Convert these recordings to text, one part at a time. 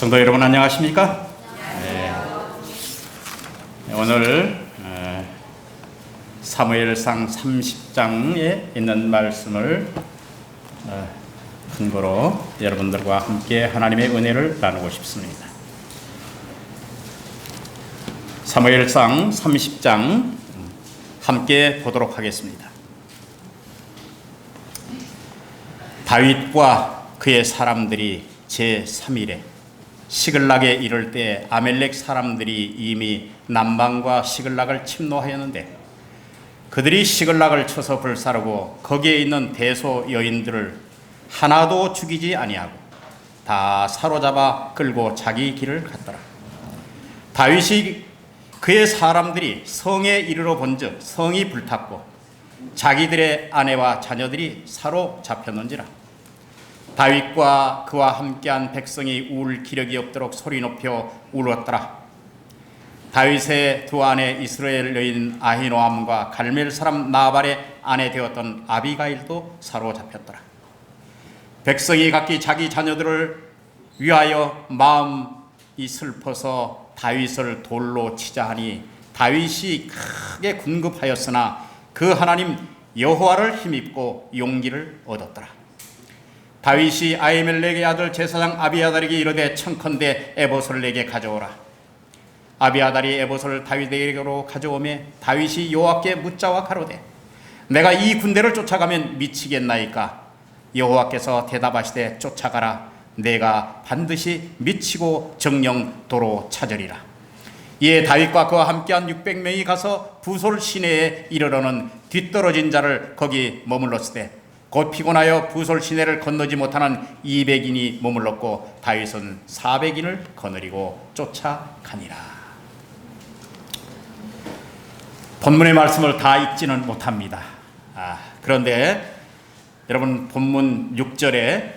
성도 여러분 안녕하십니까? 네. 오늘 사무엘상 30장에 있는 말씀을 근거로 여러분들과 함께 하나님의 은혜를 나누고 싶습니다. 사무엘상 30장 함께 보도록 하겠습니다. 다윗과 그의 사람들이 제3일에 시글락에 이를 때 아멜렉 사람들이 이미 남방과 시글락을 침노하였는데 그들이 시글락을 쳐서 불사르고 거기에 있는 대소 여인들을 하나도 죽이지 아니하고 다 사로잡아 끌고 자기 길을 갔더라. 다윗이 그의 사람들이 성에 이르러 본즉 성이 불탔고 자기들의 아내와 자녀들이 사로잡혔는지라. 다윗과 그와 함께한 백성이 울 기력이 없도록 소리 높여 울었더라. 다윗의 두 아내 이스라엘 여인 아히노암과 갈멜 사람 나발의 아내 되었던 아비가일도 사로잡혔더라. 백성이 각기 자기 자녀들을 위하여 마음이 슬퍼서 다윗을 돌로 치자 하니 다윗이 크게 군급하였으나 그 하나님 여호와를 힘입고 용기를 얻었더라. 다윗이 아히멜렉의 아들 제사장 아비아달에게 이르되 청컨대 에봇을 내게 가져오라. 아비아달이 에봇을 다윗에게로 가져오매 다윗이 여호와께 묻자와 가로되 내가 이 군대를 쫓아가면 미치겠나이까? 여호와께서 대답하시되 쫓아가라. 내가 반드시 미치고 정령 도로 찾으리라. 이에 다윗과 그와 함께한 600명이 가서 부솔 시내에 이르러는 뒤떨어진 자를 거기 머물렀으되 곧 피곤하여 부솔 시내를 건너지 못하는 200인이 머물렀고 다윗은 400인을 거느리고 쫓아가니라. 본문의 말씀을 다 읽지는 못합니다. 그런데 여러분 본문 6절에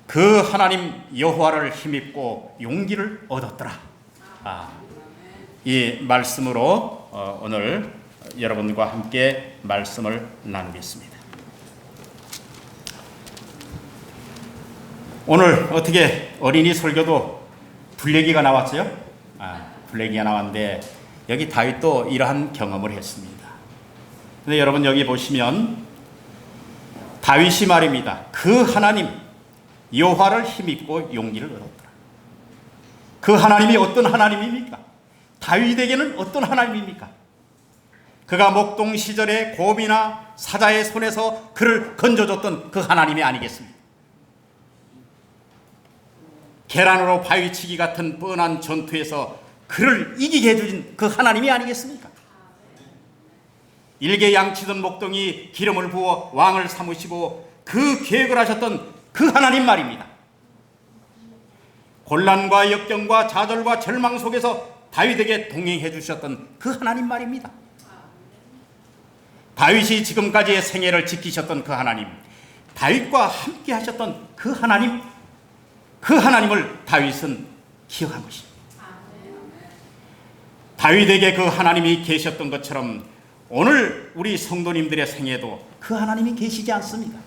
그 하나님 여호와를 힘입고 용기를 얻었더라. 이 말씀으로 오늘 여러분과 함께 말씀을 나누겠습니다. 오늘 어떻게 어린이 설교도 블레기가 나왔어요? 블레기가 나왔는데 여기 다윗도 이러한 경험을 했습니다. 근데 여러분 여기 보시면 다윗이 말입니다. 그 하나님 여호와를 힘입고 용기를 얻었더라. 그 하나님이 어떤 하나님입니까? 다윗에게는 어떤 하나님입니까? 그가 목동 시절에 곰이나 사자의 손에서 그를 건져줬던 그 하나님이 아니겠습니까? 계란으로 바위치기 같은 뻔한 전투에서 그를 이기게 해주신 그 하나님이 아니겠습니까? 일개 양치던 목동이 기름을 부어 왕을 삼으시고 그 계획을 하셨던 그 하나님 말입니다. 곤란과 역경과 좌절과 절망 속에서 다윗에게 동행해 주셨던 그 하나님 말입니다. 다윗이 지금까지의 생애를 지키셨던 그 하나님, 다윗과 함께 하셨던 그 하나님, 그 하나님을 다윗은 기억한 것입니다. 다윗에게 그 하나님이 계셨던 것처럼 오늘 우리 성도님들의 생애도 그 하나님이 계시지 않습니까?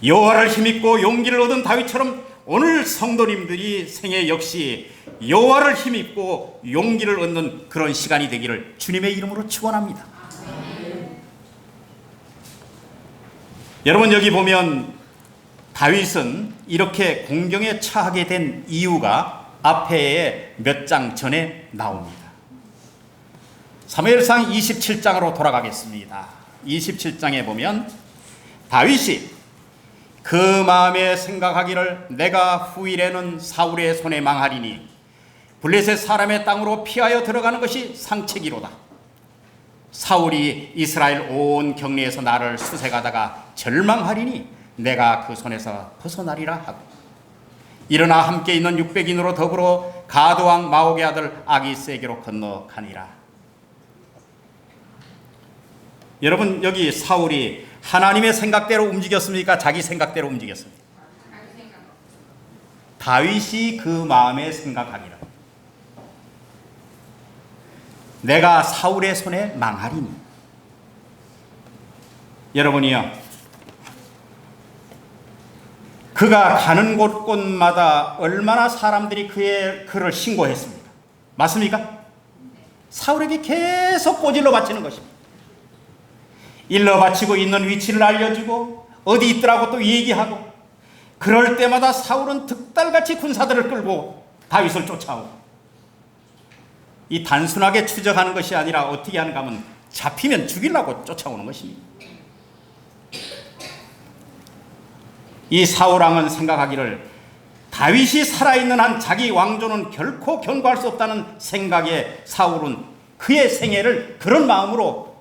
여호와를 힘입고 용기를 얻은 다윗처럼 오늘 성도님들이 생애 역시 여호와를 힘입고 용기를 얻는 그런 시간이 되기를 주님의 이름으로 축원합니다. 여러분 여기 보면 다윗은 이렇게 공경에 처하게 된 이유가 앞에 몇 장 전에 나옵니다. 사무엘상 27장으로 돌아가겠습니다. 27장에 보면 다윗이 그 마음에 생각하기를 내가 후일에는 사울의 손에 망하리니 블레셋 사람의 땅으로 피하여 들어가는 것이 상책이로다. 사울이 이스라엘 온 경내에서 나를 수색하다가 절망하리니 내가 그 손에서 벗어나리라 하고 일어나 함께 있는 600인으로 더불어 가드왕 마옥의 아들 아기스에게로 건너가니라. 여러분 여기 사울이 하나님의 생각대로 움직였습니까? 자기 생각대로 움직였습니까? 다윗이 그 마음에 생각하기를 내가 사울의 손에 망하리니. 여러분이요 그가 가는 곳곳마다 얼마나 사람들이 그를 신고했습니까? 맞습니까? 사울에게 계속 꼬질러 바치는 것입니다. 일러 바치고 있는 위치를 알려주고 어디 있더라고 또 얘기하고, 그럴 때마다 사울은 득달같이 군사들을 끌고 다윗을 쫓아오고, 이 단순하게 추적하는 것이 아니라 어떻게 하는가 하면 잡히면 죽이려고 쫓아오는 것입니다. 이 사울왕은 생각하기를 다윗이 살아있는 한 자기 왕조는 결코 견고할 수 없다는 생각에 사울은 그의 생애를 그런 마음으로,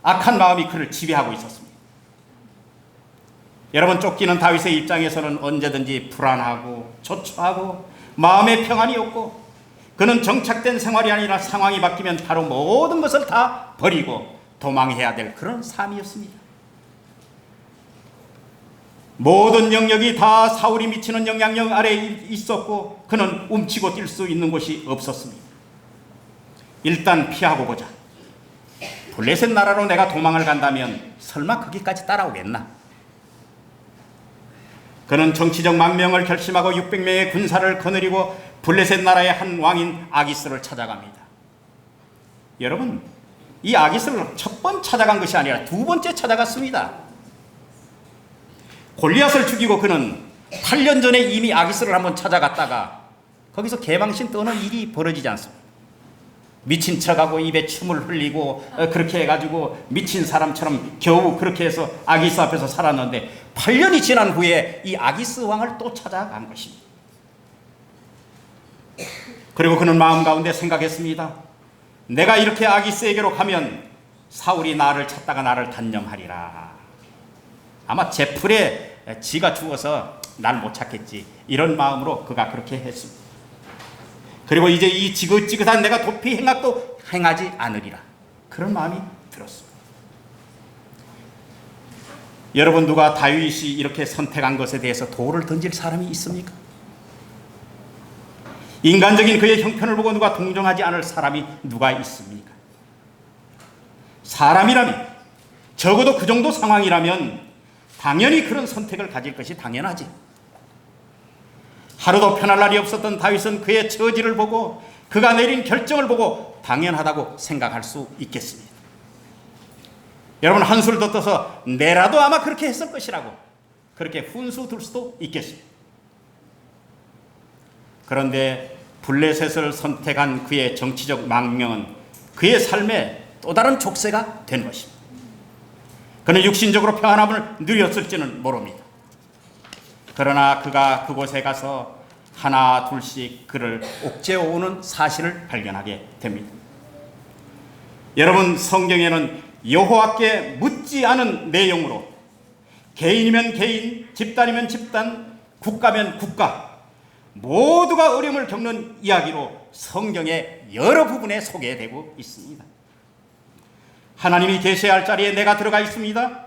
악한 마음이 그를 지배하고 있었습니다. 여러분, 쫓기는 다윗의 입장에서는 언제든지 불안하고 초조하고 마음의 평안이 없고, 그는 정착된 생활이 아니라 상황이 바뀌면 바로 모든 것을 다 버리고 도망해야 될 그런 삶이었습니다. 모든 영역이 다 사울이 미치는 영향력 아래에 있었고, 그는 움츠고 뛸 수 있는 곳이 없었습니다. 일단 피하고 보자. 블레셋 나라로 내가 도망을 간다면 설마 거기까지 따라오겠나? 그는 정치적 망명을 결심하고 600명의 군사를 거느리고 블레셋 나라의 한 왕인 아기스를 찾아갑니다. 여러분, 이 아기스를 첫 번 찾아간 것이 아니라 두 번째 찾아갔습니다. 골리앗을 죽이고 그는 8년 전에 이미 아기스를 한번 찾아갔다가 거기서 개망신 떠는 일이 벌어지지 않습니다. 미친 척하고 입에 침을 흘리고 그렇게 해가지고 미친 사람처럼 겨우 그렇게 해서 아기스 앞에서 살았는데, 8년이 지난 후에 이 아기스 왕을 또 찾아간 것입니다. 그리고 그는 마음 가운데 생각했습니다. 내가 이렇게 아기스에게로 가면 사울이 나를 찾다가 나를 단념하리라. 아마 제풀에 지가 죽어서 날 못 찾겠지, 이런 마음으로 그가 그렇게 했습니다. 그리고 이제 이 지긋지긋한 내가 도피 행악도 행하지 않으리라, 그런 마음이 들었습니다. 여러분, 누가 다윗이 이렇게 선택한 것에 대해서 돌을 던질 사람이 있습니까? 인간적인 그의 형편을 보고 누가 동정하지 않을 사람이 누가 있습니까? 사람이라면, 적어도 그 정도 상황이라면 당연히 그런 선택을 가질 것이 당연하지. 하루도 편할 날이 없었던 다윗은 그의 처지를 보고 그가 내린 결정을 보고 당연하다고 생각할 수 있겠습니다. 여러분, 한술 더 떠서 내라도 아마 그렇게 했을 것이라고 그렇게 훈수 둘 수도 있겠습니다. 그런데 블레셋을 선택한 그의 정치적 망명은 그의 삶에 또 다른 족쇄가 된 것입니다. 그는 육신적으로 평안함을 누렸을지는 모릅니다. 그러나 그가 그곳에 가서 하나 둘씩 그를 옥죄어오는 사실을 발견하게 됩니다. 여러분, 성경에는 여호와께 묻지 않은 내용으로 개인이면 개인, 집단이면 집단, 국가면 국가, 모두가 어려움을 겪는 이야기로 성경의 여러 부분에 소개되고 있습니다. 하나님이 계셔야 할 자리에 내가 들어가 있습니다.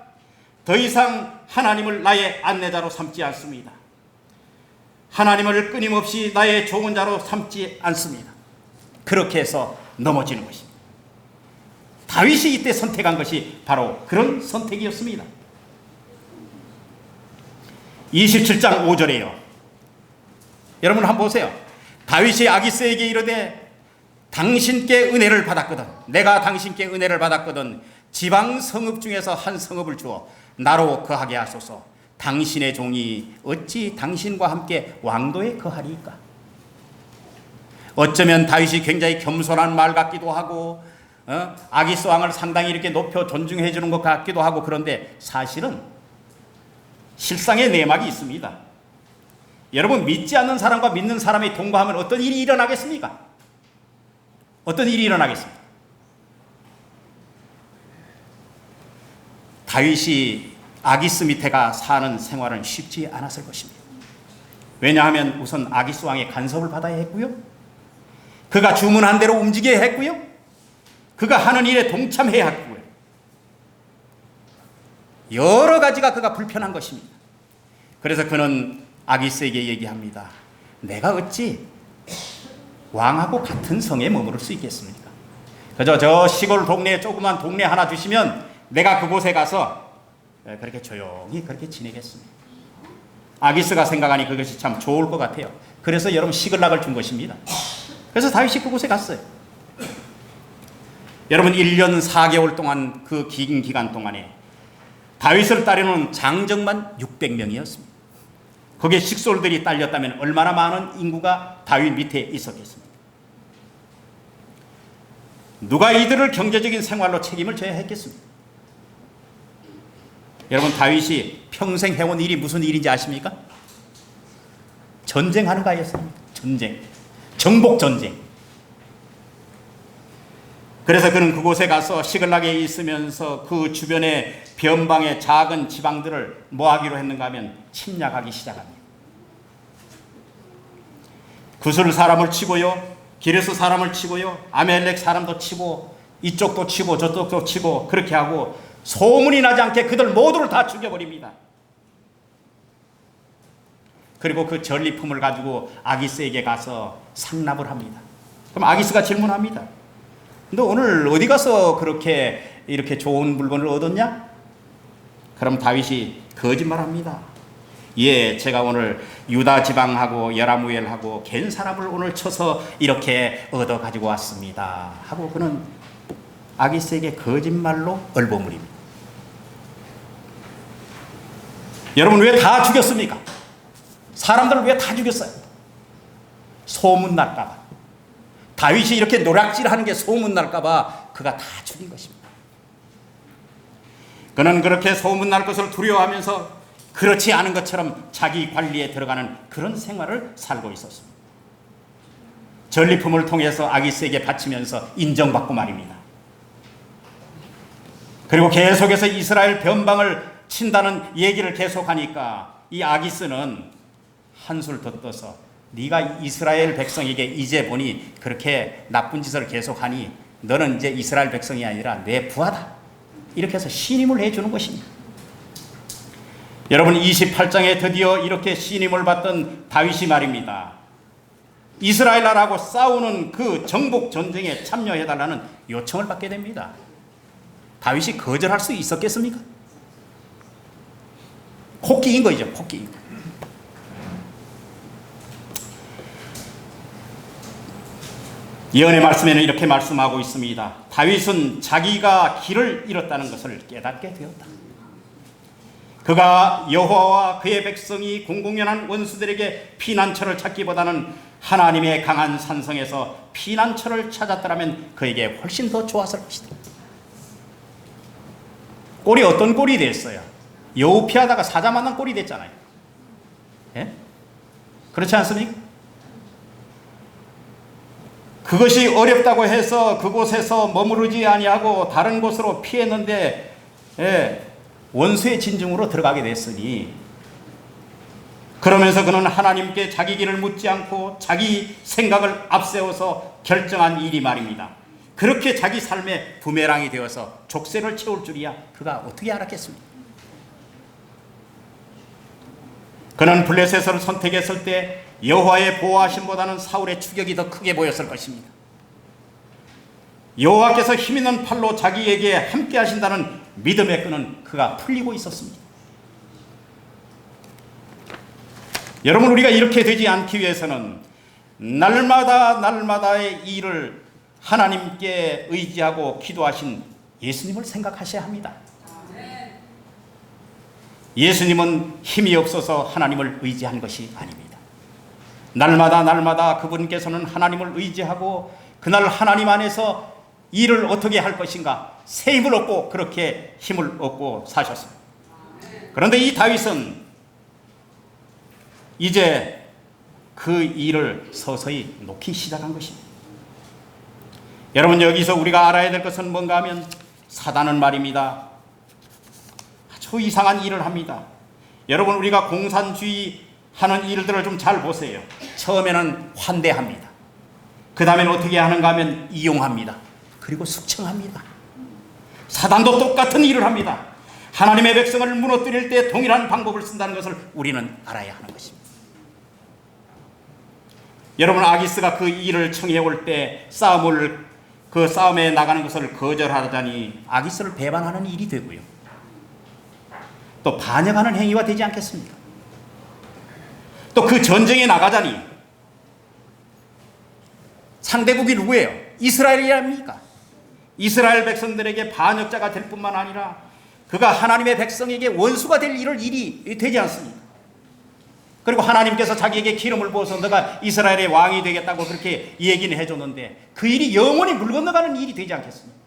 더 이상 하나님을 나의 안내자로 삼지 않습니다. 하나님을 끊임없이 나의 좋은 자로 삼지 않습니다. 그렇게 해서 넘어지는 것입니다. 다윗이 이때 선택한 것이 바로 그런 선택이었습니다. 27장 5절에요. 여러분 한번 보세요. 다윗이 아기스에게 이르되 당신께 은혜를 받았거든, 내가 당신께 은혜를 받았거든 지방 성읍 중에서 한 성읍을 주어 나로 거하게 하소서. 당신의 종이 어찌 당신과 함께 왕도에 거하리이까? 어쩌면 다윗이 굉장히 겸손한 말 같기도 하고 아기스 왕을 상당히 이렇게 높여 존중해 주는 것 같기도 하고, 그런데 사실은 실상의 내막이 있습니다. 여러분, 믿지 않는 사람과 믿는 사람이 동거하면 어떤 일이 일어나겠습니까? 어떤 일이 일어나겠습니까? 다윗이 아기스 밑에가 사는 생활은 쉽지 않았을 것입니다. 왜냐하면 우선 아기스 왕의 간섭을 받아야 했고요, 그가 주문한 대로 움직여야 했고요, 그가 하는 일에 동참해야 했고요, 여러 가지가 그가 불편한 것입니다. 그래서 그는 아기스에게 얘기합니다. 내가 어찌 왕하고 같은 성에 머무를 수 있겠습니까? 그저 저 시골 동네에 조그만 동네 하나 주시면 내가 그곳에 가서 그렇게 조용히 그렇게 지내겠습니다. 아기스가 생각하니 그것이 참 좋을 것 같아요. 그래서 여러분 시글락을 준 것입니다. 그래서 다윗이 그곳에 갔어요. 여러분 1년 4개월 동안 그 긴 기간 동안에 다윗을 따르는 장정만 600명이었습니다. 거기에 식솔들이 딸렸다면 얼마나 많은 인구가 다윗 밑에 있었겠습니까? 누가 이들을 경제적인 생활로 책임을 져야 했겠습니까? 여러분 다윗이 평생 해온 일이 무슨 일인지 아십니까? 전쟁하는 거였습니다. 전쟁, 정복전쟁. 그래서 그는 그곳에 가서 시글락에 있으면서 그 주변의 변방의 작은 지방들을 뭐 하기로 했는가 하면 침략하기 시작합니다. 구슬 사람을 치고요, 기르스 사람을 치고요, 아멜렉 사람도 치고 이쪽도 치고 저쪽도 치고 그렇게 하고 소문이 나지 않게 그들 모두를 다 죽여버립니다. 그리고 그 전리품을 가지고 아기스에게 가서 상납을 합니다. 그럼 아기스가 질문합니다. 너 오늘 어디 가서 그렇게 이렇게 좋은 물건을 얻었냐? 그럼 다윗이 거짓말합니다. 예, 제가 오늘 유다 지방하고 여라무엘하고 겐 사람을 오늘 쳐서 이렇게 얻어 가지고 왔습니다. 하고 그는 아기스에게 거짓말로 얼버무립니다. 여러분 왜 다 죽였습니까? 사람들을 왜 다 죽였어요? 소문날까 봐. 다윗이 이렇게 노략질하는 게 소문날까 봐 그가 다 죽인 것입니다. 그는 그렇게 소문날 것을 두려워하면서 그렇지 않은 것처럼 자기 관리에 들어가는 그런 생활을 살고 있었습니다. 전리품을 통해서 아기스에게 바치면서 인정받고 말입니다. 그리고 계속해서 이스라엘 변방을 친다는 얘기를 계속하니까 이 아기스는 한술 더 떠서 네가 이스라엘 백성에게 이제 보니 그렇게 나쁜 짓을 계속하니 너는 이제 이스라엘 백성이 아니라 내 부하다. 이렇게 해서 신임을 해주는 것입니다. 여러분 28장에 드디어 이렇게 신임을 받던 다윗이 말입니다. 이스라엘 나라하고 싸우는 그 정복 전쟁에 참여해달라는 요청을 받게 됩니다. 다윗이 거절할 수 있었겠습니까? 코끼인 거죠. 코끼인 거. 예언의 말씀에는 이렇게 말씀하고 있습니다. 다윗은 자기가 길을 잃었다는 것을 깨닫게 되었다. 그가 여호와와 그의 백성이 공공연한 원수들에게 피난처를 찾기보다는 하나님의 강한 산성에서 피난처를 찾았더라면 그에게 훨씬 더 좋았을 것이다. 꼴이 어떤 꼴이 됐어요? 여우 피하다가 사자 만난 꼴이 됐잖아요. 예? 그렇지 않습니까? 그것이 어렵다고 해서 그곳에서 머무르지 아니하고 다른 곳으로 피했는데 원수의 진중으로 들어가게 됐으니 그러면서 그는 하나님께 자기 길을 묻지 않고 자기 생각을 앞세워서 결정한 일이 말입니다. 그렇게 자기 삶의 부메랑이 되어서 족쇄를 채울 줄이야 그가 어떻게 알았겠습니까? 그는 블레셋을 선택했을 때 여호와의 보호하심보다는 사울의 추격이 더 크게 보였을 것입니다. 여호와께서 힘있는 팔로 자기에게 함께 하신다는 믿음의 끈은 그가 풀리고 있었습니다. 여러분 우리가 이렇게 되지 않기 위해서는 날마다의 일을 하나님께 의지하고 기도하신 예수님을 생각하셔야 합니다. 예수님은 힘이 없어서 하나님을 의지한 것이 아닙니다. 날마다 그분께서는 하나님을 의지하고 그날 하나님 안에서 일을 어떻게 할 것인가 새 힘을 얻고 그렇게 힘을 얻고 사셨습니다. 그런데 이 다윗은 이제 그 일을 서서히 놓기 시작한 것입니다. 여러분 여기서 우리가 알아야 될 것은 뭔가 하면 사단은 말입니다. 아주 이상한 일을 합니다. 여러분 우리가 공산주의 하는 일들을 좀 잘 보세요. 처음에는 환대합니다. 그 다음에는 어떻게 하는가 하면 이용합니다. 그리고 숙청합니다. 사단도 똑같은 일을 합니다. 하나님의 백성을 무너뜨릴 때 동일한 방법을 쓴다는 것을 우리는 알아야 하는 것입니다. 여러분 아기스가 그 일을 청해올 때 그 싸움에 나가는 것을 거절하자니 아기스를 배반하는 일이 되고요. 또 반역하는 행위가 되지 않겠습니까? 또 그 전쟁에 나가자니 상대국이 누구예요? 이스라엘이 아닙니까? 이스라엘 백성들에게 반역자가 될 뿐만 아니라 그가 하나님의 백성에게 원수가 될 일이 되지 않습니까? 그리고 하나님께서 자기에게 기름을 부어서 너가 이스라엘의 왕이 되겠다고 그렇게 얘기는 해줬는데 그 일이 영원히 물 건너가는 일이 되지 않겠습니까?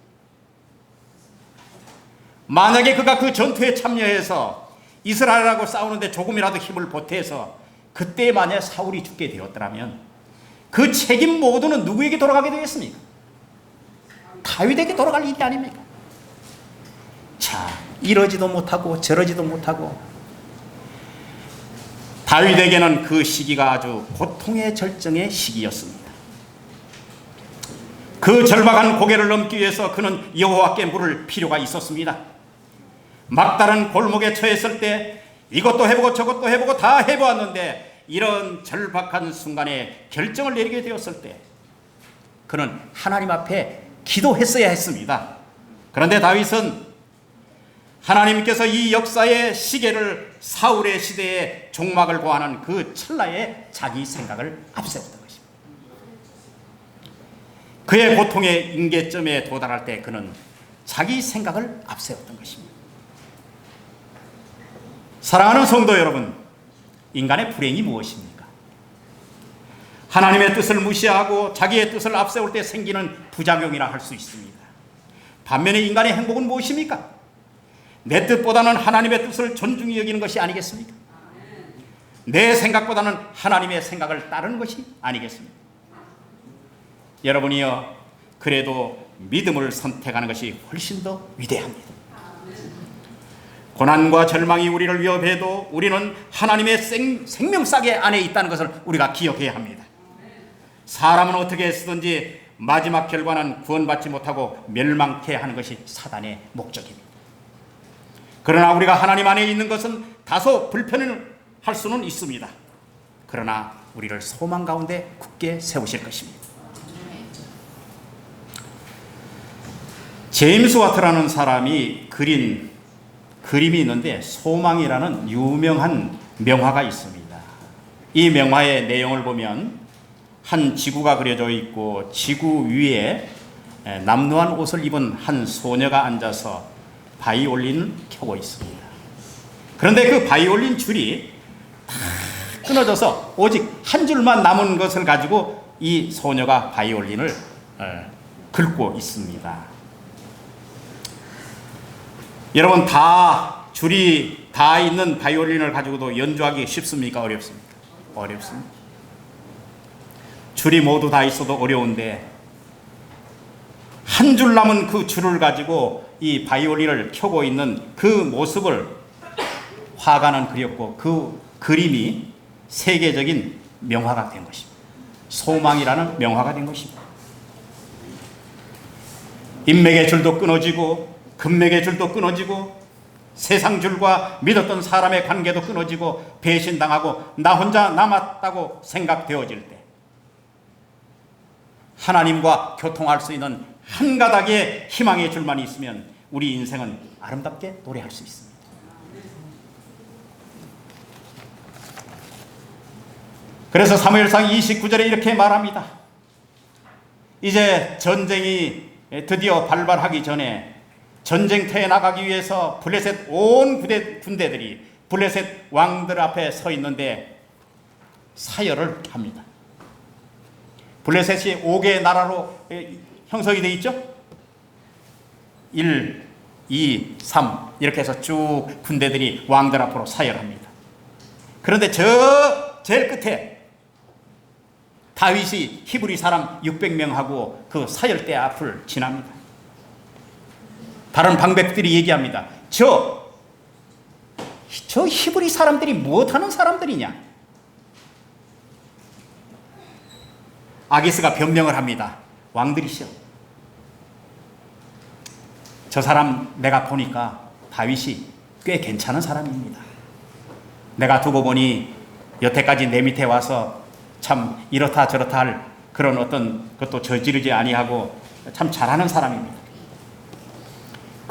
만약에 그가 그 전투에 참여해서 이스라엘하고 싸우는데 조금이라도 힘을 보태서 그때 만약 사울이 죽게 되었더라면 그 책임 모두는 누구에게 돌아가게 되겠습니까? 다윗에게 돌아갈 일이 아닙니까? 자, 이러지도 못하고 저러지도 못하고 다윗에게는 그 시기가 아주 고통의 절정의 시기였습니다. 그 절박한 고개를 넘기 위해서 그는 여호와께 물을 필요가 있었습니다. 막다른 골목에 처했을 때 이것도 해보고 저것도 해보고 다 해보았는데 이런 절박한 순간에 결정을 내리게 되었을 때 그는 하나님 앞에 기도했어야 했습니다. 그런데 다윗은 하나님께서 이 역사의 시계를 사울의 시대에 종막을 고하는 그 찰나에 자기 생각을 앞세웠던 것입니다. 그의 고통의 임계점에 도달할 때 그는 자기 생각을 앞세웠던 것입니다. 사랑하는 성도 여러분, 인간의 불행이 무엇입니까? 하나님의 뜻을 무시하고 자기의 뜻을 앞세울 때 생기는 부작용이라 할 수 있습니다. 반면에 인간의 행복은 무엇입니까? 내 뜻보다는 하나님의 뜻을 존중히 여기는 것이 아니겠습니까? 내 생각보다는 하나님의 생각을 따르는 것이 아니겠습니까? 여러분이요, 그래도 믿음을 선택하는 것이 훨씬 더 위대합니다. 고난과 절망이 우리를 위협해도 우리는 하나님의 생명싸개 안에 있다는 것을 우리가 기억해야 합니다. 사람은 어떻게 쓰든지 마지막 결과는 구원받지 못하고 멸망케 하는 것이 사단의 목적입니다. 그러나 우리가 하나님 안에 있는 것은 다소 불편을 할 수는 있습니다. 그러나 우리를 소망 가운데 굳게 세우실 것입니다. 제임스 와트라는 사람이 그린 그림이 있는데 소망이라는 유명한 명화가 있습니다. 이 명화의 내용을 보면 한 지구가 그려져 있고 지구 위에 남루한 옷을 입은 한 소녀가 앉아서 바이올린을 켜고 있습니다. 그런데 그 바이올린 줄이 다 끊어져서 오직 한 줄만 남은 것을 가지고 이 소녀가 바이올린을 긁고 있습니다. 여러분, 다 줄이 다 있는 바이올린을 가지고도 연주하기 쉽습니까? 어렵습니까? 어렵습니다. 줄이 모두 다 있어도 어려운데 한 줄 남은 그 줄을 가지고 이 바이올린을 켜고 있는 그 모습을 화가는 그렸고 그 그림이 세계적인 명화가 된 것입니다. 소망이라는 명화가 된 것입니다. 인맥의 줄도 끊어지고 금맥의 줄도 끊어지고 세상 줄과 믿었던 사람의 관계도 끊어지고 배신당하고 나 혼자 남았다고 생각되어질 때 하나님과 교통할 수 있는 한 가닥의 희망의 줄만 있으면 우리 인생은 아름답게 노래할 수 있습니다. 그래서 사무엘상 29절에 이렇게 말합니다. 이제 전쟁이 드디어 발발하기 전에 전쟁터에 나가기 위해서 블레셋 온 군대들이 블레셋 왕들 앞에 서 있는데 사열을 합니다. 블레셋이 5개의 나라로 형성이 되어 있죠. 1, 2, 3 이렇게 해서 쭉 군대들이 왕들 앞으로 사열합니다. 그런데 저 제일 끝에 다윗이 히브리 사람 600명하고 그 사열대 앞을 지납니다. 다른 방백들이 얘기합니다. 저 히브리 사람들이 무엇하는 사람들이냐? 아기스가 변명을 합니다. 왕들이시여, 저 사람 내가 보니까 다윗이 꽤 괜찮은 사람입니다. 내가 두고 보니 여태까지 내 밑에 와서 참 이렇다 저렇다 할 그런 어떤 것도 저지르지 아니하고 참 잘하는 사람입니다.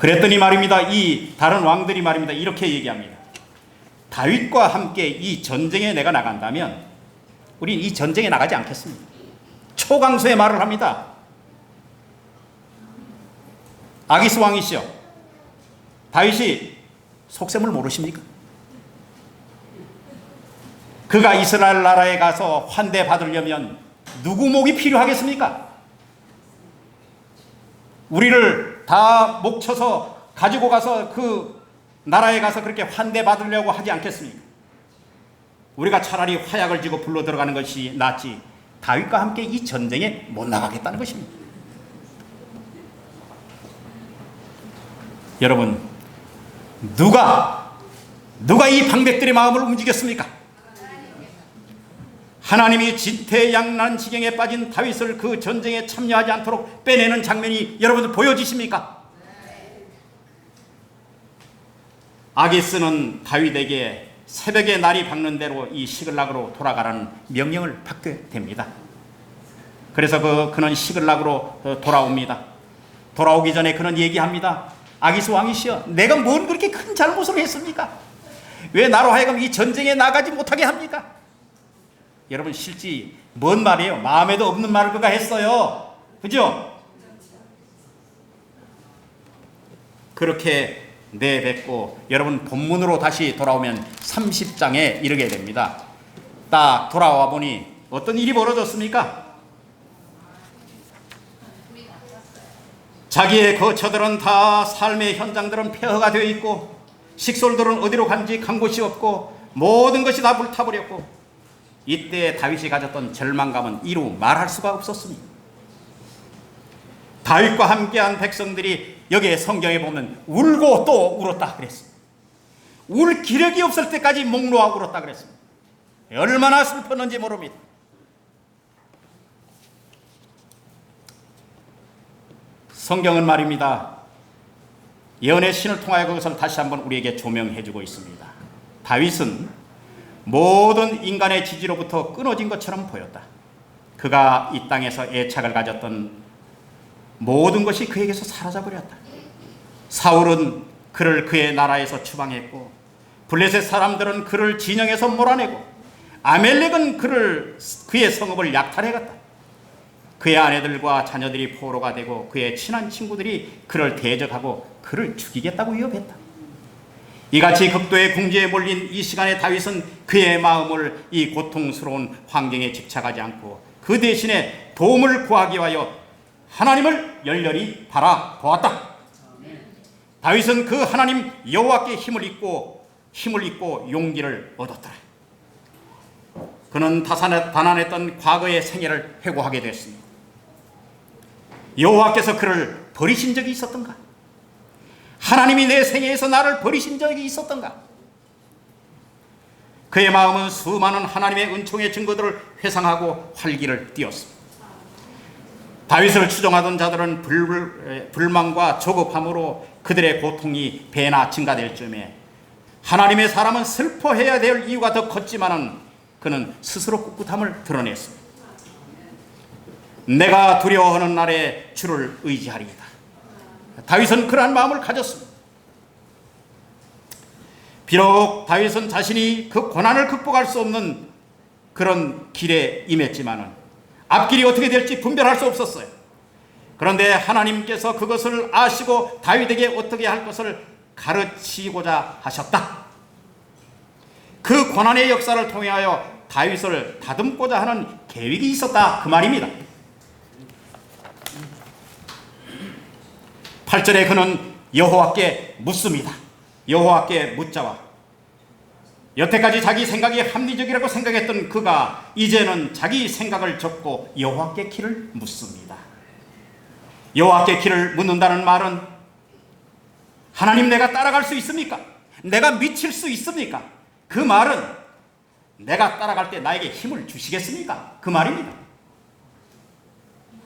그랬더니 말입니다. 이 다른 왕들이 말입니다. 이렇게 얘기합니다. 다윗과 함께 이 전쟁에 내가 나간다면 우린 이 전쟁에 나가지 않겠습니다. 초강수의 말을 합니다. 아기스 왕이시여, 다윗이 속셈을 모르십니까? 그가 이스라엘 나라에 가서 환대 받으려면 누구 목이 필요하겠습니까? 우리를 다 목쳐서 가지고 가서 그 나라에 가서 그렇게 환대 받으려고 하지 않겠습니까? 우리가 차라리 화약을 쥐고 불러 들어가는 것이 낫지 다윗과 함께 이 전쟁에 못 나가겠다는 것입니다. 여러분, 누가 이 방백들의 마음을 움직였습니까? 하나님이 진퇴양난 지경에 빠진 다윗을 그 전쟁에 참여하지 않도록 빼내는 장면이 여러분들 보여지십니까? 아기스는 다윗에게 새벽에 날이 밝는 대로 이 시글락으로 돌아가라는 명령을 받게 됩니다. 그래서 그는 시글락으로 돌아옵니다. 돌아오기 전에 그는 얘기합니다. 아기스 왕이시여, 내가 뭔 그렇게 큰 잘못을 했습니까? 왜 나로 하여금 이 전쟁에 나가지 못하게 합니까? 여러분, 실제 뭔 말이에요? 마음에도 없는 말을 그가 했어요. 그죠? 그렇게 내뱉고 여러분 본문으로 다시 돌아오면 30장에 이르게 됩니다. 딱 돌아와 보니 어떤 일이 벌어졌습니까? 자기의 거처들은 다 삶의 현장들은 폐허가 되어 있고 식솔들은 어디로 간지 간 곳이 없고 모든 것이 다 불타버렸고 이때 다윗이 가졌던 절망감은 이루 말할 수가 없었습니다. 다윗과 함께한 백성들이 여기에 성경에 보면 울고 또 울었다 그랬습니다. 울 기력이 없을 때까지 목 놓아 울었다 그랬습니다. 얼마나 슬펐는지 모릅니다. 성경은 말입니다. 예언의 신을 통하여 그것을 다시 한번 우리에게 조명해 주고 있습니다. 다윗은 모든 인간의 지지로부터 끊어진 것처럼 보였다. 그가 이 땅에서 애착을 가졌던 모든 것이 그에게서 사라져버렸다. 사울은 그를 그의 나라에서 추방했고 블레셋 사람들은 그를 진영에서 몰아내고 아멜렉은 그의 성읍을 약탈해갔다. 그의 아내들과 자녀들이 포로가 되고 그의 친한 친구들이 그를 대적하고 그를 죽이겠다고 위협했다. 이같이 극도의 궁지에 몰린 이 시간에 다윗은 그의 마음을 이 고통스러운 환경에 집착하지 않고 그 대신에 도움을 구하기 위하여 하나님을 열렬히 바라보았다. 다윗은 그 하나님 여호와께 힘을 입고 용기를 얻었더라. 그는 다난했던 과거의 생애를 회고하게 됐습니다. 여호와께서 그를 버리신 적이 있었던가? 하나님이 내 생애에서 나를 버리신 적이 있었던가? 그의 마음은 수많은 하나님의 은총의 증거들을 회상하고 활기를 띠었습니다. 다윗을 추종하던 자들은 불만과 조급함으로 그들의 고통이 배나 증가될 즈음에 하나님의 사람은 슬퍼해야 될 이유가 더 컸지만은 그는 스스로 꿋꿋함을 드러냈습니다. 내가 두려워하는 날에 주를 의지하리이다. 다윗은 그러한 마음을 가졌습니다. 비록 다윗은 자신이 그 고난을 극복할 수 없는 그런 길에 임했지만은 앞길이 어떻게 될지 분별할 수 없었어요. 그런데 하나님께서 그것을 아시고 다윗에게 어떻게 할 것을 가르치고자 하셨다. 그 고난의 역사를 통하여 다윗을 다듬고자 하는 계획이 있었다, 그 말입니다. 8절에 그는 여호와께 묻습니다. 여호와께 묻자와 여태까지 자기 생각이 합리적이라고 생각했던 그가 이제는 자기 생각을 접고 여호와께 길을 묻습니다. 여호와께 길을 묻는다는 말은 하나님, 내가 따라갈 수 있습니까? 내가 미칠 수 있습니까? 그 말은 내가 따라갈 때 나에게 힘을 주시겠습니까? 그 말입니다.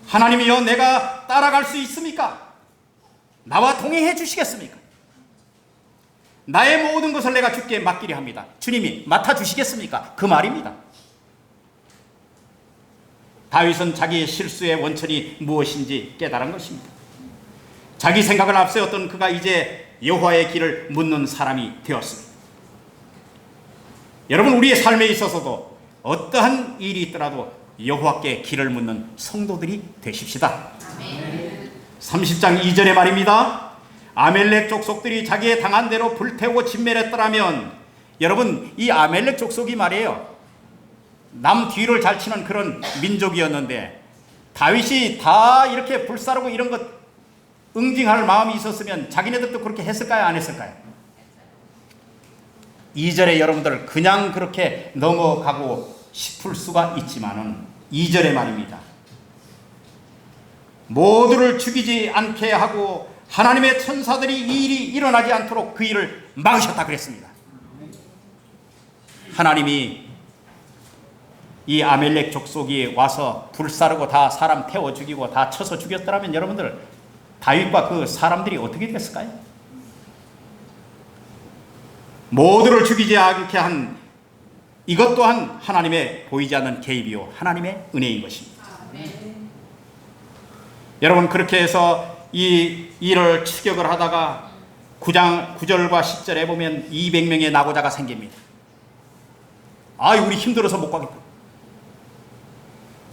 하나님이여, 내가 따라갈 수 있습니까? 나와 동행해 주시겠습니까? 나의 모든 것을 내가 주께 맡기려 합니다. 주님이 맡아주시겠습니까? 그 말입니다. 다윗은 자기의 실수의 원천이 무엇인지 깨달은 것입니다. 자기 생각을 앞세웠던 그가 이제 여호와의 길을 묻는 사람이 되었습니다. 여러분, 우리의 삶에 있어서도 어떠한 일이 있더라도 여호와께 길을 묻는 성도들이 되십시다. 30장 2절의 말입니다. 아멜렉 족속들이 자기의 당한 대로 불태우고 진멸했더라면, 여러분, 이 아멜렉 족속이 말이에요, 남 뒤를 잘 치는 그런 민족이었는데 다윗이 다 이렇게 불사르고 이런 것 응징할 마음이 있었으면 자기네들도 그렇게 했을까요? 안 했을까요? 2절에 여러분들 그냥 그렇게 넘어가고 싶을 수가 있지만은 2절의 말입니다. 모두를 죽이지 않게 하고 하나님의 천사들이 이 일이 일어나지 않도록 그 일을 막으셨다 그랬습니다. 하나님이 이 아멜렉 족속이 와서 불사르고 다 사람 태워 죽이고 다 쳐서 죽였더라면 여러분들 다윗과 그 사람들이 어떻게 됐을까요? 모두를 죽이지 않게 한 이것 또한 하나님의 보이지 않는 개입이요 하나님의 은혜인 것입니다. 여러분, 그렇게 해서 이 일을 추격을 하다가 9절과 10절에 보면 200명의 낙오자가 생깁니다. 우리 힘들어서 못 가겠다.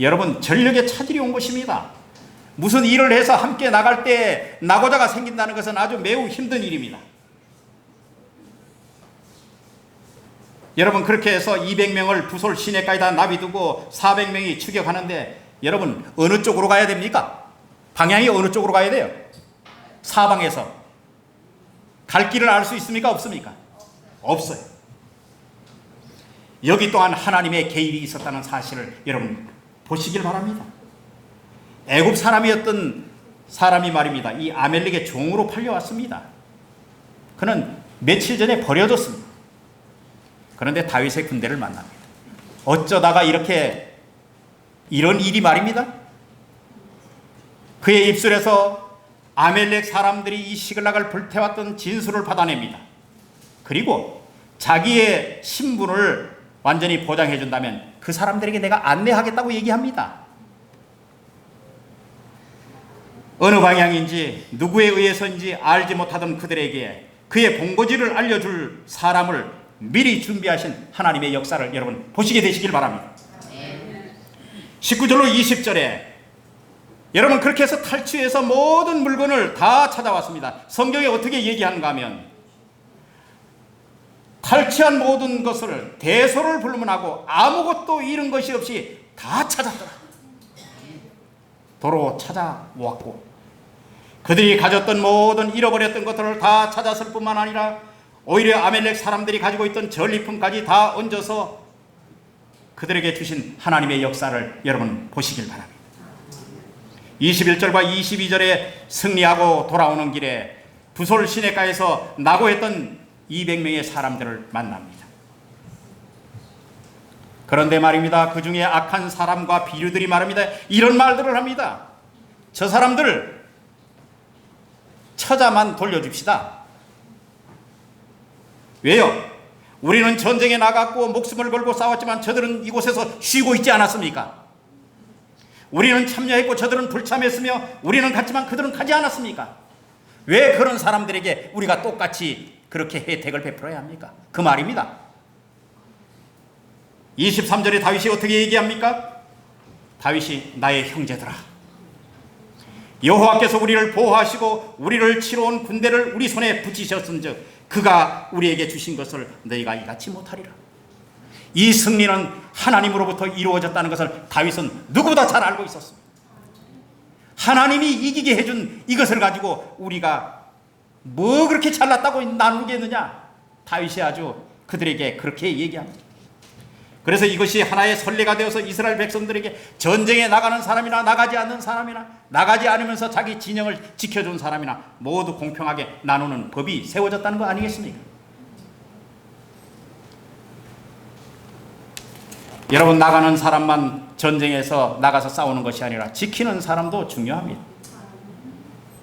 여러분, 전력의 차질이 온 것입니다. 무슨 일을 해서 함께 나갈 때 낙오자가 생긴다는 것은 아주 매우 힘든 일입니다. 여러분, 그렇게 해서 200명을 부솔 시내까지 다 나비두고 400명이 추격하는데 여러분, 어느 쪽으로 가야 됩니까? 방향이 어느 쪽으로 가야 돼요? 사방에서 갈 길을 알 수 있습니까? 없습니까? 없어요. 여기 또한 하나님의 개입이 있었다는 사실을 여러분 보시길 바랍니다. 애굽 사람이었던 사람이 말입니다, 이 아멜렉의 종으로 팔려왔습니다. 그는 며칠 전에 버려졌습니다. 그런데 다윗의 군대를 만납니다. 어쩌다가 이렇게 이런 일이 말입니다. 그의 입술에서 아멜렉 사람들이 이 시글락을 불태웠던 진술을 받아냅니다. 그리고 자기의 신분을 완전히 보장해 준다면 그 사람들에게 내가 안내하겠다고 얘기합니다. 어느 방향인지 누구에 의해서인지 알지 못하던 그들에게 그의 본거지를 알려줄 사람을 미리 준비하신 하나님의 역사를 여러분 보시게 되시길 바랍니다. 19절로 20절에 여러분 그렇게 해서 탈취해서 모든 물건을 다 찾아왔습니다. 성경에 어떻게 얘기하는가 하면 탈취한 모든 것을 대소를 불문하고 아무것도 잃은 것이 없이 다 찾았더라. 도로 찾아왔고 그들이 가졌던 모든 잃어버렸던 것들을 다 찾았을 뿐만 아니라 오히려 아멜렉 사람들이 가지고 있던 전리품까지 다 얹어서 그들에게 주신 하나님의 역사를 여러분 보시길 바랍니다. 21절과 22절에 승리하고 돌아오는 길에 부솔 시내가에서 낙오했던 200명의 사람들을 만납니다. 그런데 말입니다, 그 중에 악한 사람과 비류들이 말합니다. 이런 말들을 합니다. 저 사람들 처자만 돌려줍시다. 왜요? 우리는 전쟁에 나갔고 목숨을 걸고 싸웠지만 저들은 이곳에서 쉬고 있지 않았습니까? 우리는 참여했고 저들은 불참했으며 우리는 갔지만 그들은 가지 않았습니까? 왜 그런 사람들에게 우리가 똑같이 그렇게 혜택을 베풀어야 합니까? 그 말입니다. 23절에 다윗이 어떻게 얘기합니까? 다윗이 나의 형제들아, 여호와께서 우리를 보호하시고 우리를 치러 온 군대를 우리 손에 붙이셨은즉 그가 우리에게 주신 것을 너희가 이같이 못하리라. 이 승리는 하나님으로부터 이루어졌다는 것을 다윗은 누구보다 잘 알고 있었습니다. 하나님이 이기게 해준 이것을 가지고 우리가 뭐 그렇게 잘났다고 나누겠느냐? 다윗이 아주 그들에게 그렇게 얘기합니다. 그래서 이것이 하나의 선례가 되어서 이스라엘 백성들에게 전쟁에 나가는 사람이나 나가지 않는 사람이나 나가지 않으면서 자기 진영을 지켜준 사람이나 모두 공평하게 나누는 법이 세워졌다는 거 아니겠습니까? 여러분, 나가는 사람만 전쟁에서 나가서 싸우는 것이 아니라 지키는 사람도 중요합니다.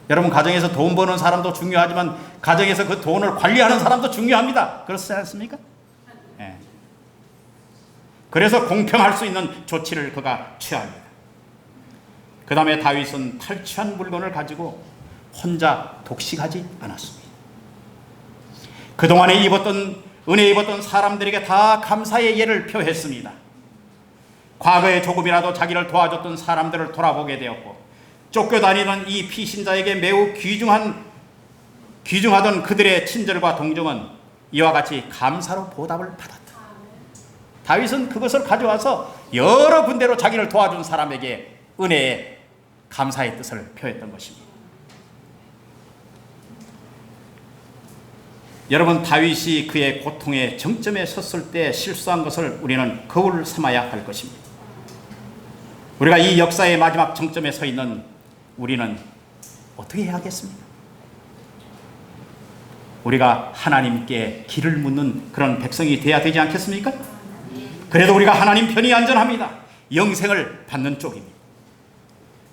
여러분, 가정에서 돈 버는 사람도 중요하지만 가정에서 그 돈을 관리하는 사람도 중요합니다. 그렇지 않습니까? 네. 그래서 공평할 수 있는 조치를 그가 취합니다. 그 다음에 다윗은 탈취한 물건을 가지고 혼자 독식하지 않았습니다. 그동안에 은혜 입었던 사람들에게 다 감사의 예를 표했습니다. 과거에 조금이라도 자기를 도와줬던 사람들을 돌아보게 되었고, 쫓겨다니던 이 피신자에게 매우 귀중하던 그들의 친절과 동정은 이와 같이 감사로 보답을 받았다. 다윗은 그것을 가져와서 여러 군데로 자기를 도와준 사람에게 은혜의 감사의 뜻을 표했던 것입니다. 여러분, 다윗이 그의 고통의 정점에 섰을 때 실수한 것을 우리는 거울 삼아야 할 것입니다. 우리가 이 역사의 마지막 정점에 서 있는 우리는 어떻게 해야겠습니까? 우리가 하나님께 길을 묻는 그런 백성이 되어야 되지 않겠습니까? 그래도 우리가 하나님 편이 안전합니다. 영생을 받는 쪽입니다.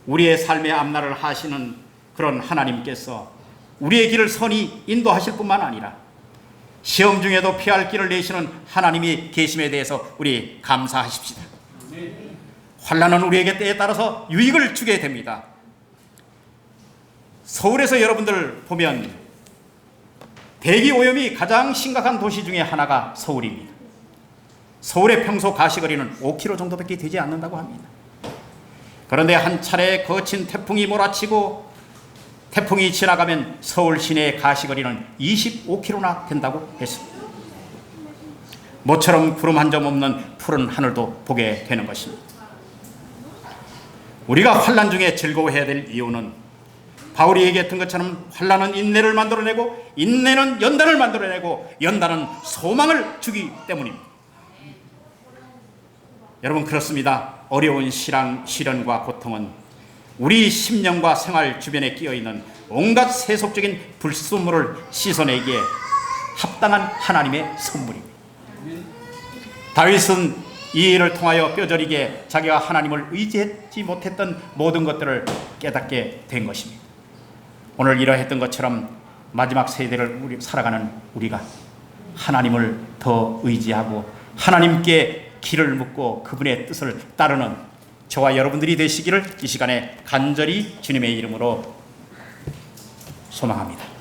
우리의 삶의 앞날을 하시는 그런 하나님께서 우리의 길을 선히 인도하실 뿐만 아니라 시험 중에도 피할 길을 내시는 하나님이 계심에 대해서 우리 감사하십시다. 환난은 우리에게 때에 따라서 유익을 주게 됩니다. 서울에서 여러분들 보면 대기 오염이 가장 심각한 도시 중에 하나가 서울입니다. 서울의 평소 가시거리는 5km 정도밖에 되지 않는다고 합니다. 그런데 한 차례 거친 태풍이 몰아치고 태풍이 지나가면 서울 시내의 가시거리는 25km나 된다고 했습니다. 모처럼 구름 한 점 없는 푸른 하늘도 보게 되는 것입니다. 우리가 환난 중에 즐거워해야 될 이유는 바울이 얘기했던 것처럼 환난은 인내를 만들어내고 인내는 연단을 만들어내고 연단은 소망을 주기 때문입니다. 여러분, 그렇습니다. 어려운 시련과 고통은 우리 심령과 생활 주변에 끼어있는 온갖 세속적인 불순물을 씻어내기에 합당한 하나님의 선물입니다. 다윗은 이 일을 통하여 뼈저리게 자기가 하나님을 의지하지 못했던 모든 것들을 깨닫게 된 것입니다. 오늘 이러했던 것처럼 마지막 세대를 살아가는 우리가 하나님을 더 의지하고 하나님께 길을 묻고 그분의 뜻을 따르는 저와 여러분들이 되시기를 이 시간에 간절히 주님의 이름으로 소망합니다.